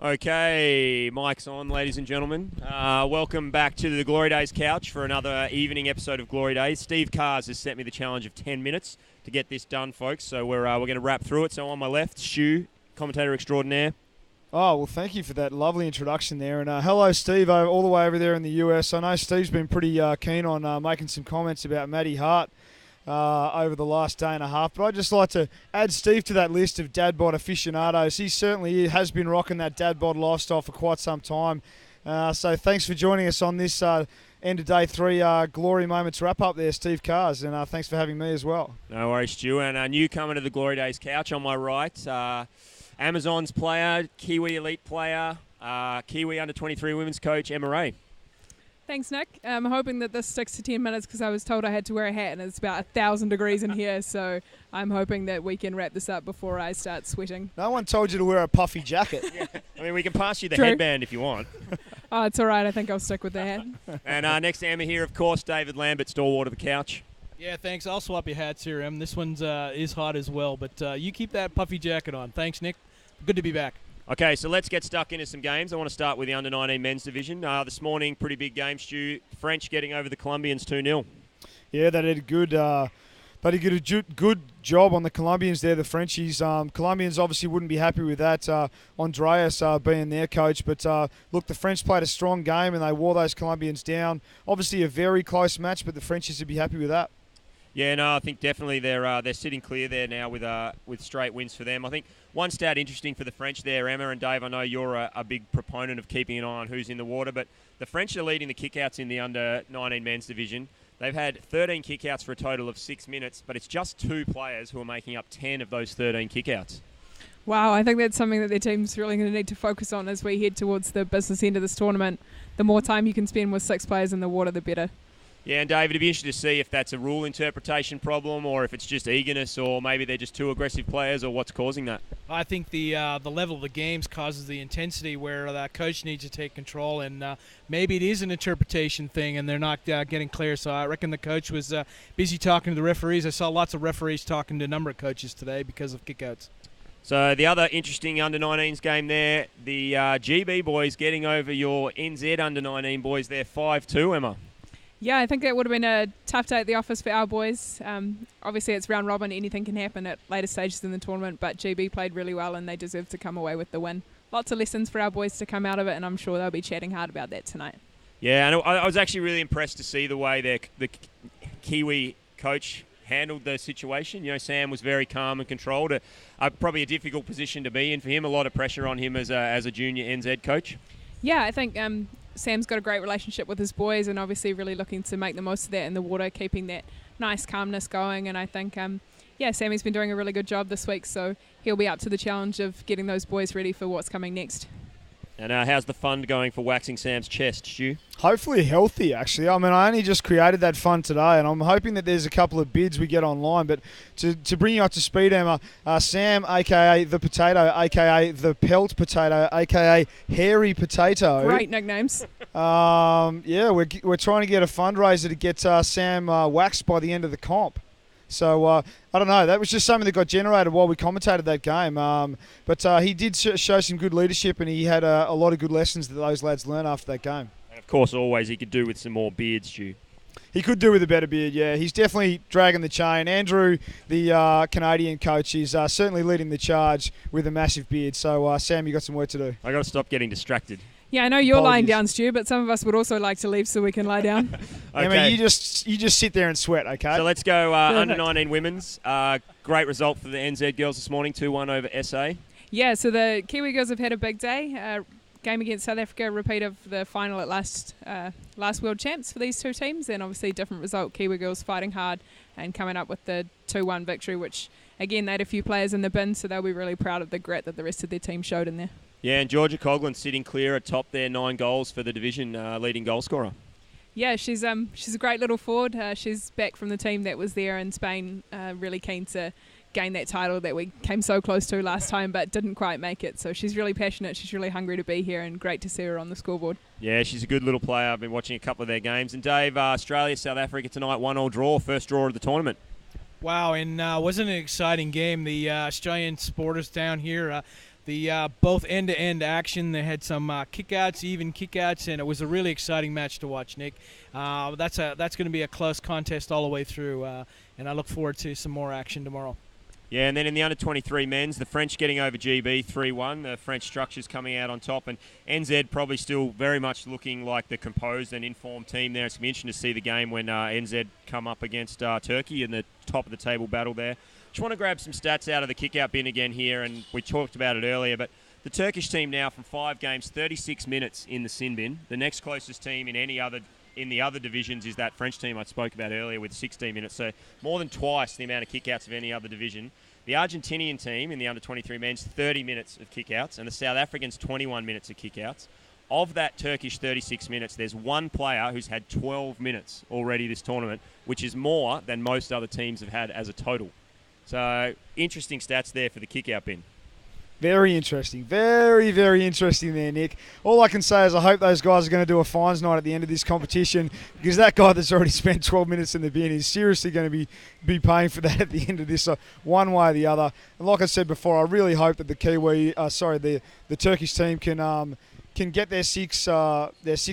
Okay, mic's on, ladies and gentlemen. Welcome back to the Glory Days couch for another evening episode of Glory Days. Steve Cars has set me the challenge of 10 minutes to get this done, folks. So we're going to wrap through it. So on my left, Stu, commentator extraordinaire. Oh, well, thank you for that lovely introduction there. And hello, Steve, all the way over there in the US. I know Steve's been pretty keen on making some comments about Matty Hart over the last day and a half. But I'd just like to add Steve to that list of dad bod aficionados. He certainly has been rocking that dad bod lifestyle for quite some time. So thanks for joining us on this end of day 3 Glory Moments wrap-up there, Steve Cars. And thanks for having me as well. No worries, Stu. And a newcomer to the Glory Days couch on my right, Amazon's player, Kiwi Elite player, Kiwi Under-23 women's coach, Emma Ray. Thanks, Nick. I'm hoping that this sticks to 10 minutes because I was told I had to wear a hat and it's about 1,000 degrees in here, so I'm hoping that we can wrap this up before I start sweating. No one told you to wear a puffy jacket. Yeah. I mean, we can pass you the True. headband if you want. Oh, it's all right. I think I'll stick with the hat. And next to Emma here, of course, David Lambert, stalwart of the couch. Yeah, thanks. I'll swap your hats here, Em. This one's is hot as well, but you keep that puffy jacket on. Thanks, Nick. Good to be back. Okay, so let's get stuck into some games. I want to start with the Under-19 men's division. This morning, pretty big game, Stu. French getting over the Colombians 2-0. Yeah, they did a good job on the Colombians there, the Frenchies. Colombians obviously wouldn't be happy with that, Andreas being their coach. But look, the French played a strong game and they wore those Colombians down. Obviously a very close match, but the Frenchies would be happy with that. Yeah, no, I think definitely they're sitting clear there now with straight wins for them. I think one stat interesting for the French there, Emma and Dave, I know you're a big proponent of keeping an eye on who's in the water, but the French are leading the kickouts in the Under-19 men's division. They've had 13 kickouts for a total of 6 minutes, but it's just 2 players who are making up 10 of those 13 kickouts. Wow, I think that's something that their team's really going to need to focus on as we head towards the business end of this tournament. The more time you can spend with 6 players in the water, the better. Yeah, and David, it'd be interesting to see if that's a rule interpretation problem or if it's just eagerness or maybe they're just too aggressive players or what's causing that. I think the level of the games causes the intensity where that coach needs to take control, and maybe it is an interpretation thing and they're not getting clear. So I reckon the coach was busy talking to the referees. I saw lots of referees talking to a number of coaches today because of kickouts. So the other interesting Under-19s game there, the GB boys getting over your NZ Under-19 boys there 5-2, Emma. Yeah, I think that would have been a tough day at the office for our boys. Obviously, it's round robin. Anything can happen at later stages in the tournament, but GB played really well and they deserve to come away with the win. Lots of lessons for our boys to come out of it, and I'm sure they'll be chatting hard about that tonight. Yeah, and I was actually really impressed to see the way the Kiwi coach handled the situation. You know, Sam was very calm and controlled. Probably a difficult position to be in for him. A lot of pressure on him as a junior NZ coach. Yeah, I think Sam's got a great relationship with his boys and obviously really looking to make the most of that in the water, keeping that nice calmness going. And I think, Sammy's been doing a really good job this week, so he'll be up to the challenge of getting those boys ready for what's coming next. And how's the fund going for waxing Sam's chest, Stu? Hopefully healthy, actually. I mean, I only just created that fund today, and I'm hoping that there's a couple of bids we get online. But to bring you up to speed, Emma, Sam, a.k.a. The Potato, a.k.a. The Pelt Potato, a.k.a. Hairy Potato. Great nicknames. We're trying to get a fundraiser to get Sam waxed by the end of the comp. So, I don't know. That was just something that got generated while we commentated that game. But he did show some good leadership, and he had a lot of good lessons that those lads learned after that game. And, of course, always he could do with some more beards, Stu. He could do with a better beard, yeah. He's definitely dragging the chain. Andrew, the Canadian coach, is certainly leading the charge with a massive beard. So, Sam, you got some work to do. I got to stop getting distracted. Yeah, I know you're lying down, Stu, but some of us would also like to leave so we can lie down. Okay. Emma, you just sit there and sweat, okay? So let's go Under-19 women's. Great result for the NZ girls this morning, 2-1 over SA. Yeah, so the Kiwi girls have had a big day. game against South Africa, a repeat of the final at last World Champs for these two teams, and obviously a different result. Kiwi girls fighting hard and coming up with the 2-1 victory, which again they had a few players in the bin, so they'll be really proud of the grit that the rest of their team showed in there. Yeah, and Georgia Coughlin sitting clear atop there, 9 goals for the division, leading goal scorer. Yeah, she's a great little forward. She's back from the team that was there in Spain, really keen to gain that title that we came so close to last time but didn't quite make it. So she's really passionate, she's really hungry to be here, and great to see her on the scoreboard. Yeah, she's a good little player. I've been watching a couple of their games. And Dave, Australia, South Africa tonight, 1-1 draw, first draw of the tournament. Wow, and wasn't it an exciting game? The Australian supporters down here, the both end-to-end action. They had some kickouts, even kickouts, and it was a really exciting match to watch, Nick. That's going to be a close contest all the way through, and I look forward to some more action tomorrow. Yeah, and then in the under-23 men's, the French getting over GB 3-1. The French structures coming out on top, and NZ probably still very much looking like the composed and informed team there. It's going to be interesting to see the game when NZ come up against Turkey in the top of the table battle there. Just want to grab some stats out of the kick-out bin again here, and we talked about it earlier, but the Turkish team now from 5 games, 36 minutes in the sin bin. The next closest team in the other divisions is that French team I spoke about earlier with 16 minutes, so more than twice the amount of kickouts of any other division. The Argentinian team in the under-23 men's, 30 minutes of kickouts, and the South Africans, 21 minutes of kickouts. Of that Turkish 36 minutes, there's one player who's had 12 minutes already this tournament, which is more than most other teams have had as a total. So, interesting stats there for the kick-out bin. Very interesting. Very, very interesting there, Nick. All I can say is I hope those guys are going to do a fines night at the end of this competition, because that guy that's already spent 12 minutes in the bin is seriously going to be paying for that at the end of this, one way or the other. And like I said before, I really hope that the Turkish team can get their six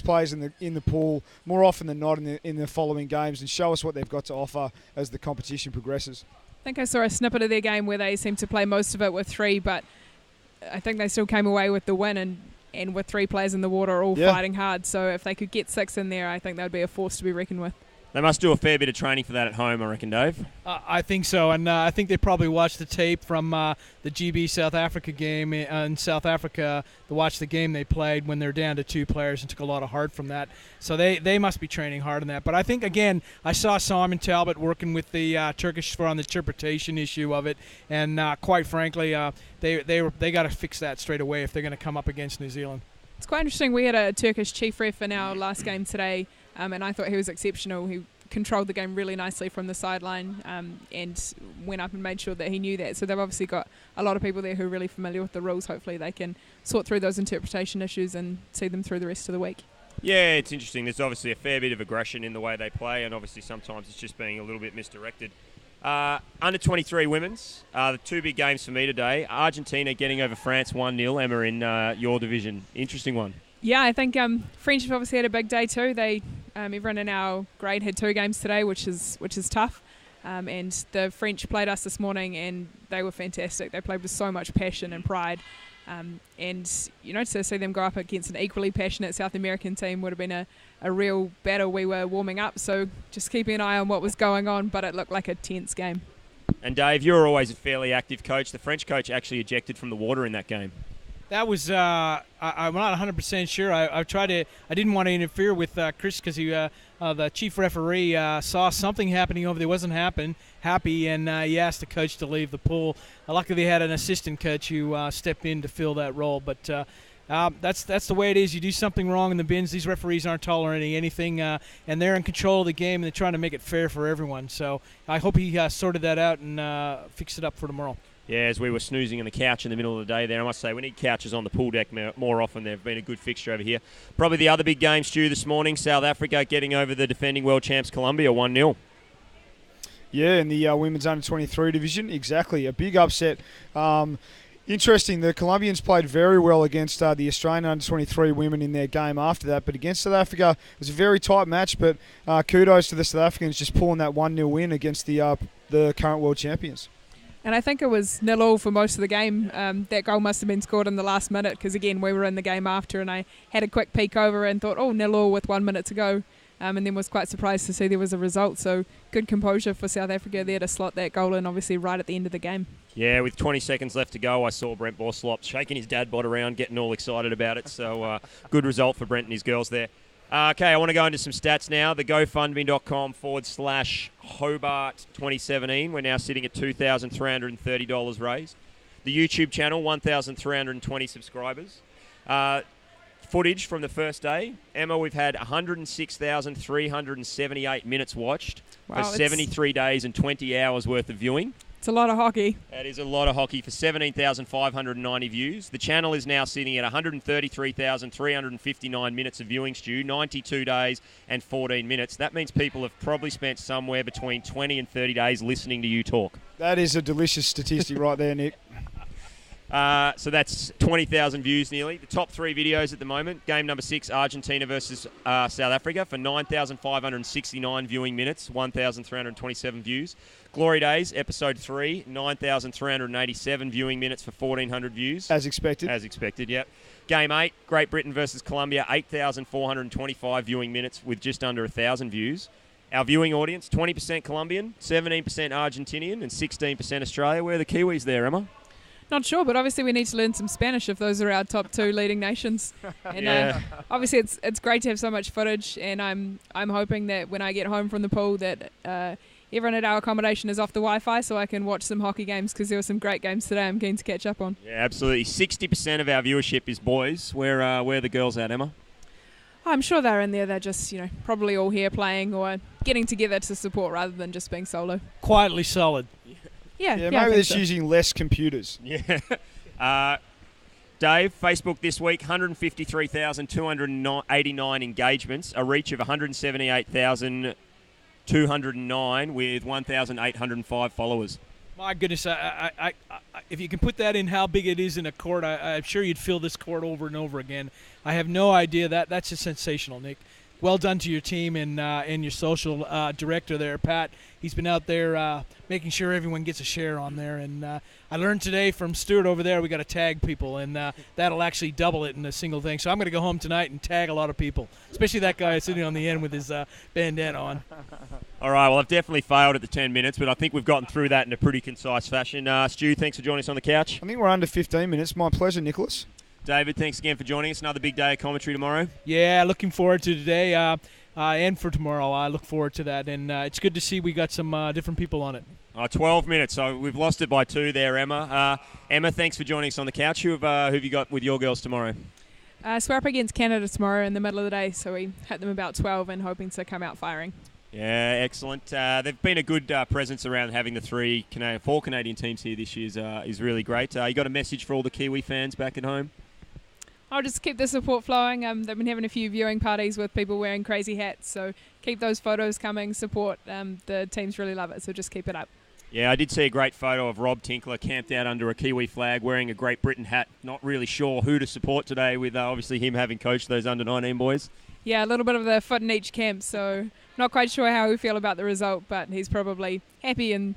players in the pool more often than not in the following games and show us what they've got to offer as the competition progresses. I think I saw a snippet of their game where they seemed to play most of it with 3, but I think they still came away with the win and with 3 players in the water all fighting hard. So if they could get 6 in there, I think that would be a force to be reckoned with. They must do a fair bit of training for that at home, I reckon, Dave. I think so, and I think they probably watched the tape from the GB South Africa game in South Africa. They watched the game they played when they're down to 2 players and took a lot of heart from that. So they must be training hard on that. But I think, again, I saw Simon Talbot working with the Turkish on the interpretation issue of it, and quite frankly, they got to fix that straight away if they're going to come up against New Zealand. It's quite interesting. We had a Turkish chief ref in our last game today, and I thought he was exceptional. He controlled the game really nicely from the sideline and went up and made sure that he knew that. So they've obviously got a lot of people there who are really familiar with the rules. Hopefully they can sort through those interpretation issues and see them through the rest of the week. Yeah, it's interesting. There's obviously a fair bit of aggression in the way they play, and obviously sometimes it's just being a little bit misdirected. Under-23 women's, the 2 big games for me today. Argentina getting over France 1-0. Emma, in your division. Interesting one. Yeah, I think French have obviously had a big day too. They everyone in our grade had 2 games today, which is tough. And the French played us this morning, and they were fantastic. They played with so much passion and pride. And to see them go up against an equally passionate South American team would have been a real battle. We were warming up, so just keeping an eye on what was going on, but it looked like a tense game. And Dave, you're always a fairly active coach. The French coach actually ejected from the water in that game. That was I'm not 100% sure. I didn't want to interfere with Chris because the chief referee saw something happening over there wasn't happy, and he asked the coach to leave the pool. Luckily, they had an assistant coach who stepped in to fill that role. But that's the way it is. You do something wrong in the bins, these referees aren't tolerating anything, and they're in control of the game, and they're trying to make it fair for everyone. So I hope he sorted that out and fixed it up for tomorrow. Yeah, as we were snoozing on the couch in the middle of the day there, I must say we need couches on the pool deck more often. They've been a good fixture over here. Probably the other big game, Stu, this morning, South Africa getting over the defending world champs Colombia 1-0. Yeah, in the women's under-23 division, exactly. A big upset. Interesting, the Colombians played very well against the Australian under-23 women in their game after that, but against South Africa, it was a very tight match, but kudos to the South Africans just pulling that 1-0 win against the current world champions. And I think it was 0-0 for most of the game. That goal must have been scored in the last minute because, again, we were in the game after and I had a quick peek over and thought, 0-0 with 1 minute to go. and then was quite surprised to see there was a result. So good composure for South Africa there to slot that goal in, obviously right at the end of the game. Yeah, with 20 seconds left to go, I saw Brent Borslop shaking his dad bod around, getting all excited about it. So good result for Brent and his girls there. Okay, I want to go into some stats now. The GoFundMe.com/Hobart 2017. We're now sitting at $2,330 raised. The YouTube channel, 1,320 subscribers. Footage from the first day. Emma, we've had 106,378 minutes watched for 73 days and 20 hours worth of viewing. It's a lot of hockey. That is a lot of hockey for 17,590 views. The channel is now sitting at 133,359 minutes of viewing, Stu, 92 days and 14 minutes. That means people have probably spent somewhere between 20 and 30 days listening to you talk. That is a delicious statistic right there, Nick. So that's 20,000 views nearly. The top 3 videos at the moment, game number 6, Argentina versus South Africa for 9,569 viewing minutes, 1,327 views. Glory Days, episode 3, 9,387 viewing minutes for 1,400 views. As expected. As expected, yep. Game 8, Great Britain versus Colombia, 8,425 viewing minutes with just under 1,000 views. Our viewing audience, 20% Colombian, 17% Argentinian and 16% Australia. Where are the Kiwis there, Emma? Not sure, but obviously we need to learn some Spanish if those are our top 2 leading nations. And Yeah. obviously it's great to have so much footage, and I'm hoping that when I get home from the pool that everyone at our accommodation is off the Wi-Fi so I can watch some hockey games, because there were some great games today I'm keen to catch up on. Yeah, absolutely. 60% of our viewership is boys. Where are the girls at, Emma? I'm sure they're in there. They're just, probably all here playing or getting together to support rather than just being solo. Quietly solid. Yeah, Yeah, I maybe think they're so. using less computers. Yeah. Dave, Facebook this week, 153,289 engagements, a reach of 178,209 with 1,805 followers. My goodness, I if you can put that in how big it is in a court, I'm sure you'd fill this court over and over again. I have no idea. That's just sensational, Nick. Well done to your team and your social director there, Pat. He's been out there making sure everyone gets a share on there. And I learned today from Stuart over there we got to tag people, and that'll actually double it in a single thing. So I'm going to go home tonight and tag a lot of people, especially that guy sitting on the end with his bandana on. All right, well, I've definitely failed at the 10 minutes, but I think we've gotten through that in a pretty concise fashion. Stu, thanks for joining us on the couch. I think we're under 15 minutes. My pleasure, Nicholas. David, thanks again for joining us. Another big day of commentary tomorrow. Yeah, looking forward to today and for tomorrow. I look forward to that. And it's good to see we got some different people on it. 12 minutes, so we've lost it by 2 there, Emma. Emma, thanks for joining us on the couch. Who have you got with your girls tomorrow? So we're up against Canada tomorrow in the middle of the day, so we hit them about 12 and hoping to come out firing. Yeah, excellent. They've been a good presence around having the 4 Canadian teams here this year is really great. You got a message for all the Kiwi fans back at home? I'll just keep the support flowing. They've been having a few viewing parties with people wearing crazy hats, so keep those photos coming, support. The teams really love it, so just keep it up. Yeah, I did see a great photo of Rob Tinkler camped out under a Kiwi flag wearing a Great Britain hat. Not really sure who to support today with obviously him having coached those under-19 boys. Yeah, a little bit of the foot in each camp, so not quite sure how we feel about the result, but he's probably happy and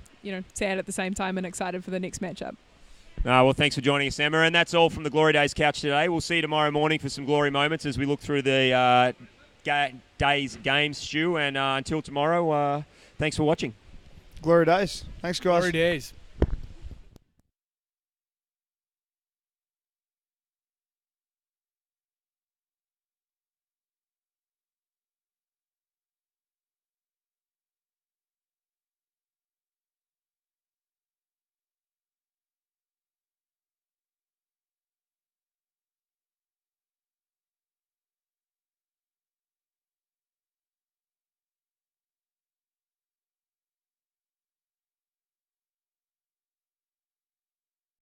sad at the same time and excited for the next matchup. Well, thanks for joining us, Emma. And that's all from the Glory Days couch today. We'll see you tomorrow morning for some glory moments as we look through the day's games, Stu. And until tomorrow, thanks for watching. Glory days. Thanks, guys. Glory days.